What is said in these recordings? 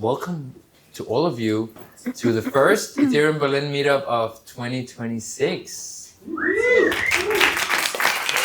welcome to all of you to the first Ethereum Berlin Meetup of 2026.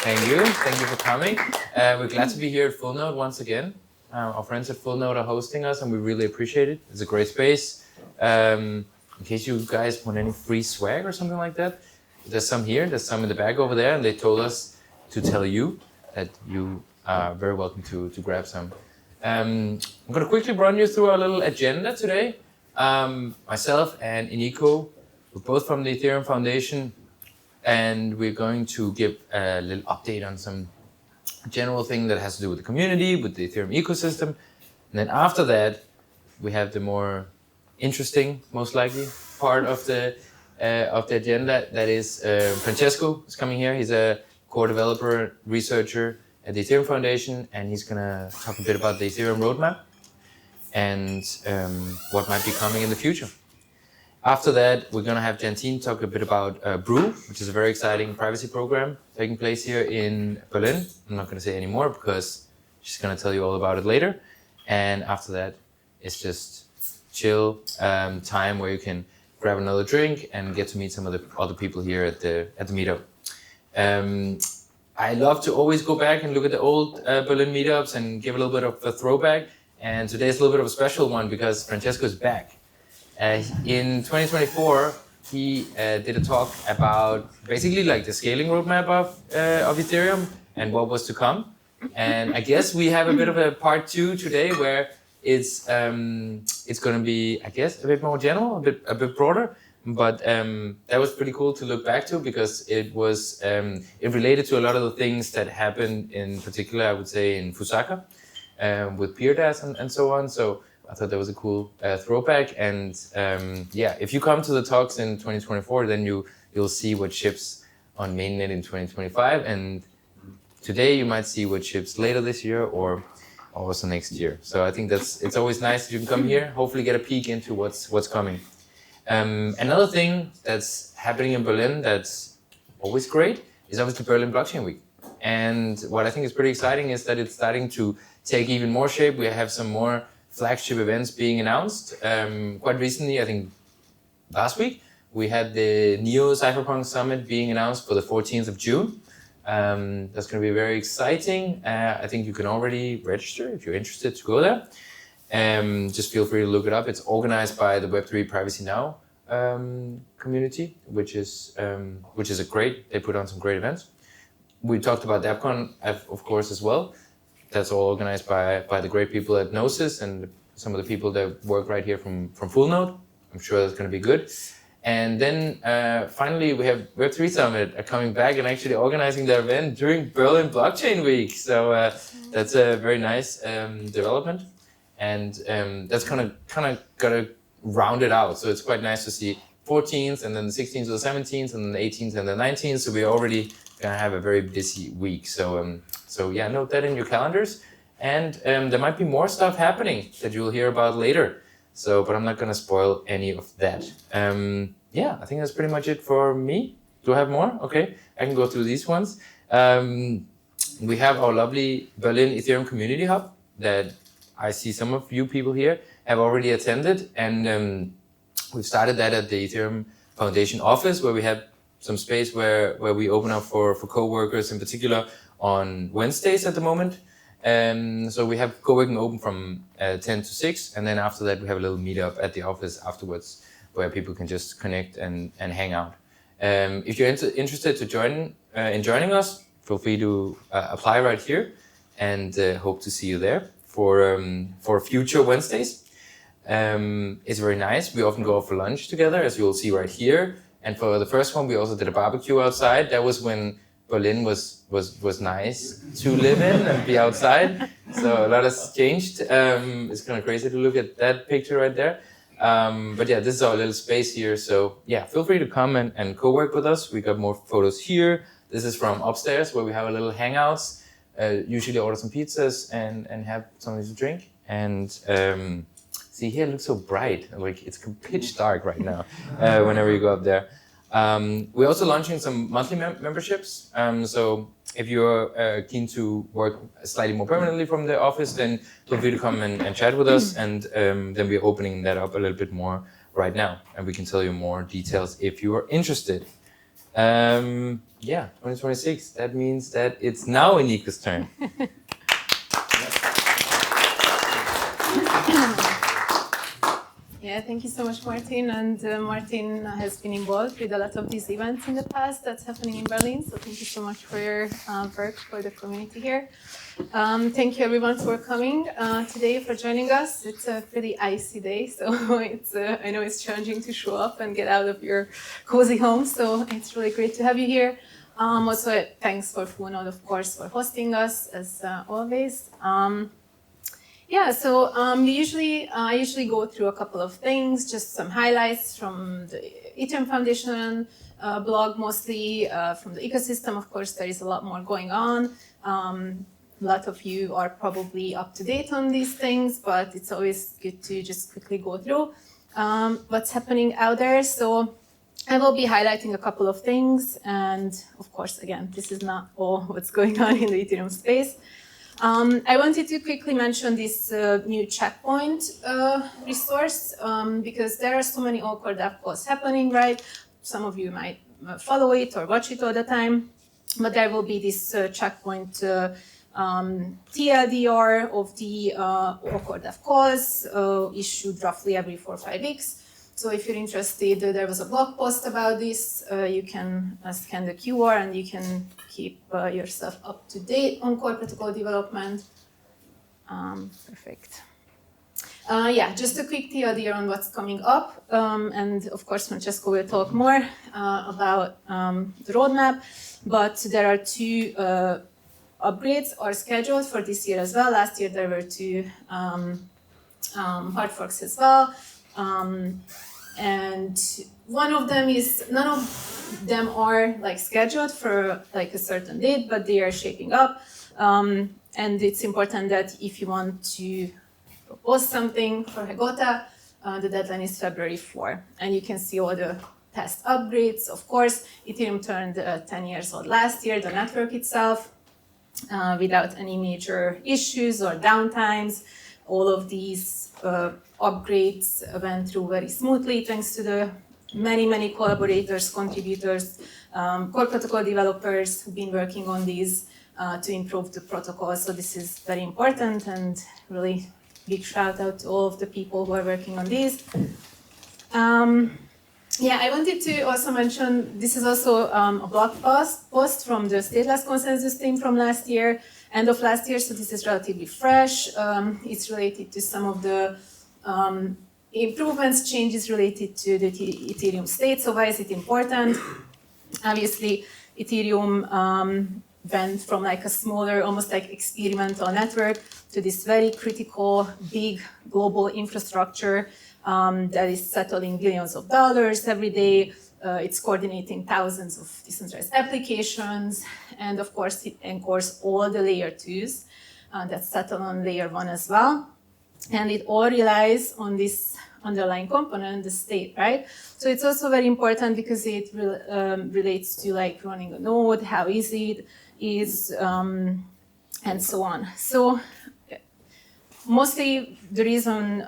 Thank you for coming. We're glad to be here at Full Node once again. Our friends at Full Node are hosting us and we really appreciate it. It's a great space. In case you guys want any free swag or something like that, there's some here, there's some in the bag over there, and they told us to tell you that you are very welcome to grab some. I'm going to quickly run you through our little agenda today. Myself and Eniko, we're both from the Ethereum Foundation, and we're going to give a little update on some general thing that has to do with the community, with the Ethereum ecosystem. And then after that, we have the more interesting, most likely, part of the agenda. That is Francesco is coming here. He's a core developer, researcher at the Ethereum Foundation, and he's going to talk a bit about the Ethereum roadmap and what might be coming in the future. After that, we're going to have Jantine talk a bit about Brew, which is a very exciting privacy program taking place here in Berlin. I'm not going to say any more because she's going to tell you all about it later. And after that, it's just chill time where you can grab another drink and get to meet some of the other people here at the meetup. I love to always go back and look at the old Berlin meetups and give a little bit of a throwback. And today's a little bit of a special one because Francesco is back. In 2024, he did a talk about basically like the scaling roadmap of Ethereum and what was to come. And I guess we have a bit of a part 2 today where it's going to be, I guess, a bit more general, a bit broader. But that was pretty cool to look back to because it was it related to a lot of the things that happened in particular, I would say, in Fusaka with PeerDAS and so on. So I thought that was a cool throwback. And yeah, if you come to the talks in 2024, then you'll see what ships on mainnet in 2025. And today you might see what ships later this year or also next year. So I think it's always nice that you can come here, hopefully get a peek into what's coming. Another thing that's happening in Berlin that's always great is obviously Berlin Blockchain Week. And what I think is pretty exciting is that it's starting to take even more shape. We have some more flagship events being announced. Quite recently, I think last week, we had the Neo Cypherpunk Summit being announced for the 14th of June. That's going to be very exciting. I think you can already register if you're interested to go there. Just feel free to look it up. It's organized by the Web3 Privacy Now community, which is they put on some great events. We talked about DAppCon, of course, as well. That's all organized by the great people at Gnosis and some of the people that work right here from Full Node. I'm sure that's going to be good. And then finally, we have Web3 Summit coming back and actually organizing their event during Berlin Blockchain Week. So that's a very nice development. And that's kind of gonna round it out. So it's quite nice to see 14th and then the 16th or the 17th and then the 18th and the 19th. So we're already gonna have a very busy week. So yeah, note that in your calendars. And there might be more stuff happening that you'll hear about later. So, but I'm not gonna spoil any of that. Yeah, I think that's pretty much it for me. Do I have more? Okay, I can go through these ones. We have our lovely Berlin Ethereum Community Hub that I see some of you people here have already attended, and we've started that at the Ethereum Foundation office where we have some space where we open up for co-workers in particular on Wednesdays at the moment. So we have co-working open from 10 to 6, and then after that we have a little meetup at the office afterwards where people can just connect and hang out. If you're interested to join in joining us, feel free to apply right here, and hope to see you there for future Wednesdays. It's very nice. We often go out for lunch together, as you'll see right here. And for the first one, we also did a barbecue outside. That was when Berlin was nice to live in and be outside. So a lot has changed. It's kind of crazy to look at that picture right there. But yeah, this is our little space here. So yeah, feel free to come and co-work with us. We got more photos here. This is from upstairs where we have a little hangouts. Usually order some pizzas and have something to drink. And see, here it looks so bright. Like it's pitch dark right now whenever you go up there. We're also launching some monthly memberships. So if you're keen to work slightly more permanently from the office, then feel free to come and chat with us, and then we're opening that up a little bit more right now, and we can tell you more details if you are interested. Yeah, 2026, that means that it's now Eniko's turn. Yeah, thank you so much, Martin. And Martin has been involved with a lot of these events in the past that's happening in Berlin. So thank you so much for your work for the community here. Thank you everyone for coming today, for joining us. It's a pretty icy day, so I know it's challenging to show up and get out of your cozy home. So it's really great to have you here. Also, thanks for Funo, of course, for hosting us as always. Yeah, so I usually go through a couple of things, just some highlights from the Ethereum Foundation blog, mostly from the ecosystem. Of course, there is a lot more going on. A lot of you are probably up to date on these things, but it's always good to just quickly go through what's happening out there. So I will be highlighting a couple of things, and of course, again, this is not all what's going on in the Ethereum space. I wanted to quickly mention this new checkpoint resource because there are so many awkward dev posts happening, right? Some of you might follow it or watch it all the time, but there will be this checkpoint TLDR of the awkward dev calls issued roughly every 4 or 5 weeks. So if you're interested, there was a blog post about this. You can scan the QR and you can keep yourself up to date on core protocol development. Perfect. Yeah, just a quick TLDR on what's coming up. And of course, Francesco will talk more about the roadmap. But there are 2 upgrades are scheduled for this year as well. Last year, there were 2 hard forks as well. And one of them is, none of them are like scheduled for like a certain date, but they are shaping up. And it's important that if you want to propose something for Hegota, the deadline is February 4. And you can see all the past upgrades. Of course, Ethereum turned 10 years old last year, the network itself, without any major issues or downtimes. All of these upgrades went through very smoothly thanks to the many collaborators, contributors, core protocol developers who've been working on these to improve the protocol. So this is very important, and really big shout out to all of the people who are working on these. Yeah, I wanted to also mention, this is also a blog post from the stateless consensus team from last year, end of last year, so this is relatively fresh. It's related to some of the improvements, changes related to the Ethereum state. So why is it important? Obviously, Ethereum went from like a smaller, almost like experimental network to this very critical, big global infrastructure that is settling billions of dollars every day. It's coordinating thousands of decentralized applications. And of course, it anchors all the layer 2s that settle on layer 1 as well. And it all relies on this underlying component, the state, right? So it's also very important because it relates to like running a node, how easy it is, and so on. So mostly the reason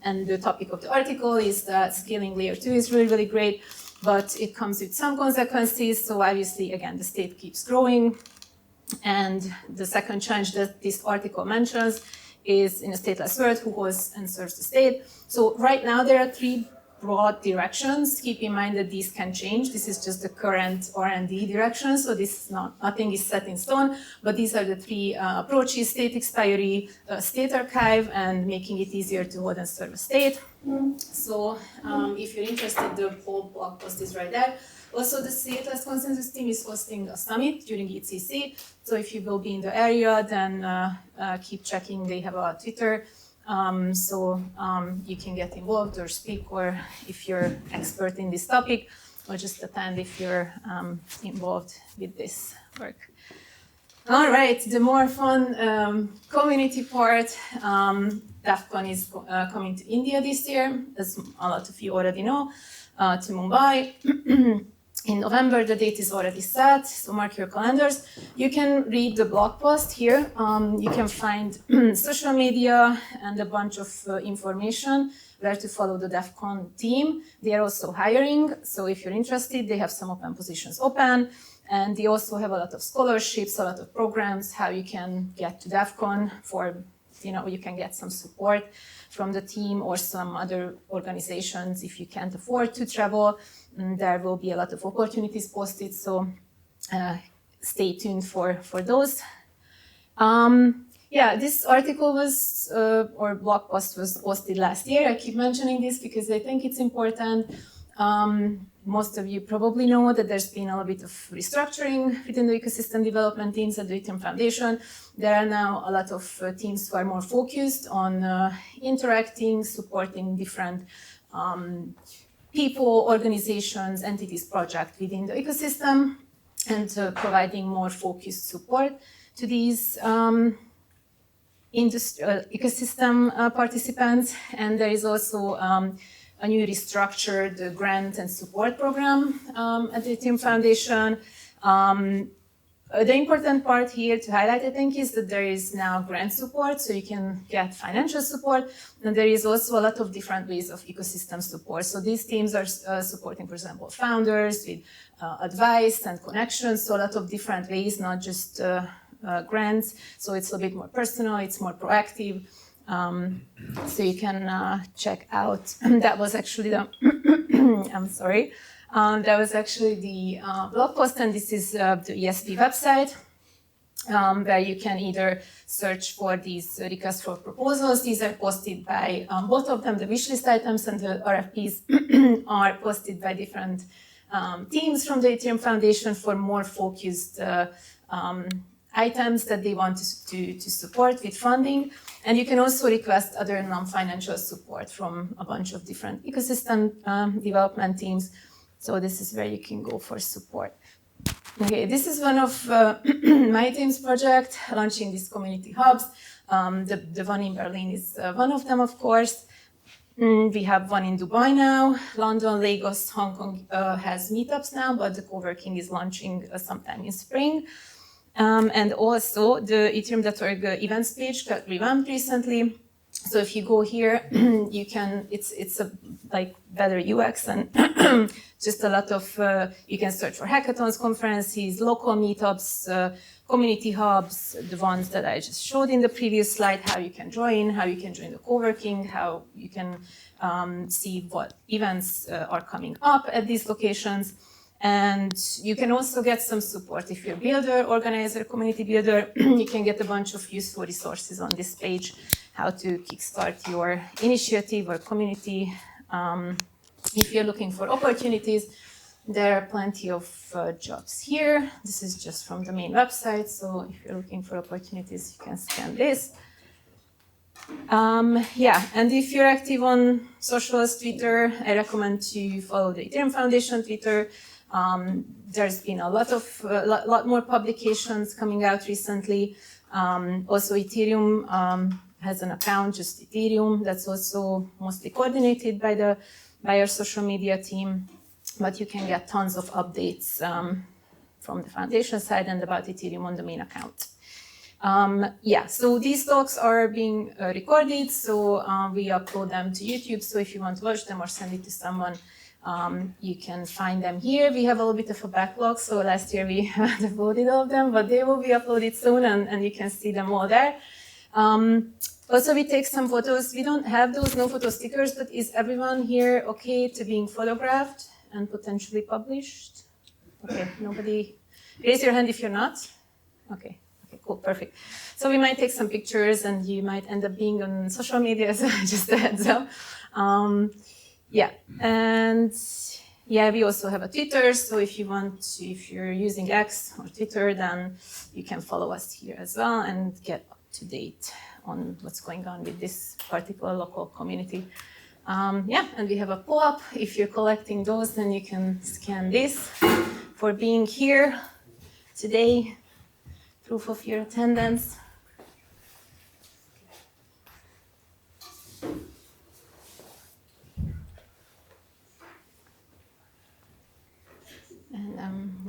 and the topic of the article is that scaling layer 2 is really great, but it comes with some consequences. So obviously, again, the state keeps growing. And the second challenge that this article mentions is in a stateless world, who hosts and serves the state. So right now there are 3 broad directions. Keep in mind that these can change. This is just the current R&D direction, so this is nothing is set in stone, but these are the 3 approaches: state expiry, state archive, and making it easier to hold and serve a state. So if you're interested, the whole blog post is right there. Also, the stateless consensus team is hosting a summit during ECC. So if you will be in the area, then keep checking. They have a Twitter, so you can get involved or speak, or if you're expert in this topic, or just attend if you're involved with this work. All right, the more fun community part. DevCon is coming to India this year, as a lot of you already know, to Mumbai. in November. The date is already set, so mark your calendars. You can read the blog post here. You can find social media and a bunch of information where to follow the DEF CON team. They are also hiring, so if you're interested, they have some open positions open, and they also have a lot of scholarships, a lot of programs, how you can get to DEF CON for, you can get some support from the team or some other organizations if you can't afford to travel. There will be a lot of opportunities posted, so stay tuned for those. Yeah, this article was, or blog post was posted last year. I keep mentioning this because I think it's important. Most of you probably know that there's been a little bit of restructuring within the ecosystem development teams at the Ethereum Foundation. There are now a lot of teams who are more focused on interacting, supporting different people, organizations, entities, projects within the ecosystem, and providing more focused support to these ecosystem participants. And there is also a new restructured grant and support program at the Ethereum Foundation. The important part here to highlight, I think, is that there is now grant support, so you can get financial support, and there is also a lot of different ways of ecosystem support. So these teams are supporting, for example, founders with advice and connections, so a lot of different ways, not just grants. So it's a bit more personal, it's more proactive. So you can check out. That was actually the, I'm sorry. That was actually the blog post, and this is the ESP website, where you can either search for these requests for proposals. These are posted by both of them, the wishlist items and the RFPs are posted by different teams from the Ethereum Foundation for more focused items that they want to support with funding. And you can also request other non-financial support from a bunch of different ecosystem development teams. So this is where you can go for support. Okay, this is one of my team's project, launching these community hubs. The one in Berlin is one of them, of course. We have one in Dubai now. London, Lagos, Hong Kong has meetups now, but the co-working is launching sometime in spring. And also the Ethereum.org events page got revamped recently. So if you go here, you can, it's a like better UX and just a lot of, you can search for hackathons, conferences, local meetups, community hubs, the ones that I just showed in the previous slide, how you can join the co-working, how you can see what events are coming up at these locations. And you can also get some support. If you're a builder, organizer, community builder, you can get a bunch of useful resources on this page, how to kickstart your initiative or community. If you're looking for opportunities, there are plenty of jobs here. This is just from the main website, so if you're looking for opportunities, you can scan this. Yeah, and if you're active on socials, Twitter, I recommend to follow the Ethereum Foundation Twitter. There's been a lot more publications coming out recently. Also, Ethereum has an account, just Ethereum, that's also mostly coordinated by our social media team. But you can get tons of updates from the foundation side and about Ethereum on the main account. Yeah, so these talks are being recorded, so we upload them to YouTube. So if you want to watch them or send it to someone, you can find them here. We have a little bit of a backlog, so last year we uploaded all of them, but they will be uploaded soon, and you can see them all there. Also, we take some photos. We don't have those no photo stickers, but is everyone here okay to being photographed and potentially published? Okay, nobody? Raise your hand if you're not. Okay, cool, perfect. So we might take some pictures, and you might end up being on social media, so just a heads up. Yeah, and yeah, we also have a Twitter, so if you're using X or Twitter, then you can follow us here as well and get up to date on what's going on with this particular local community. Yeah, and we have a pull-up. If you're collecting those, then you can scan this for being here today, proof of your attendance.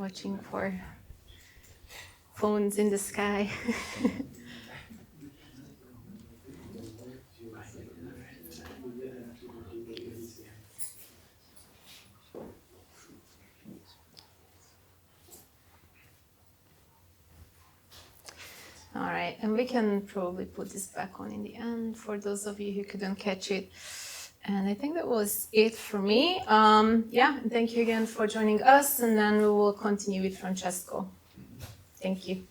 watching for phones in the sky. All right, and we can probably put this back on in the end for those of you who couldn't catch it. And I think that was it for me. Yeah, and thank you again for joining us, and then we will continue with Francesco. Thank you.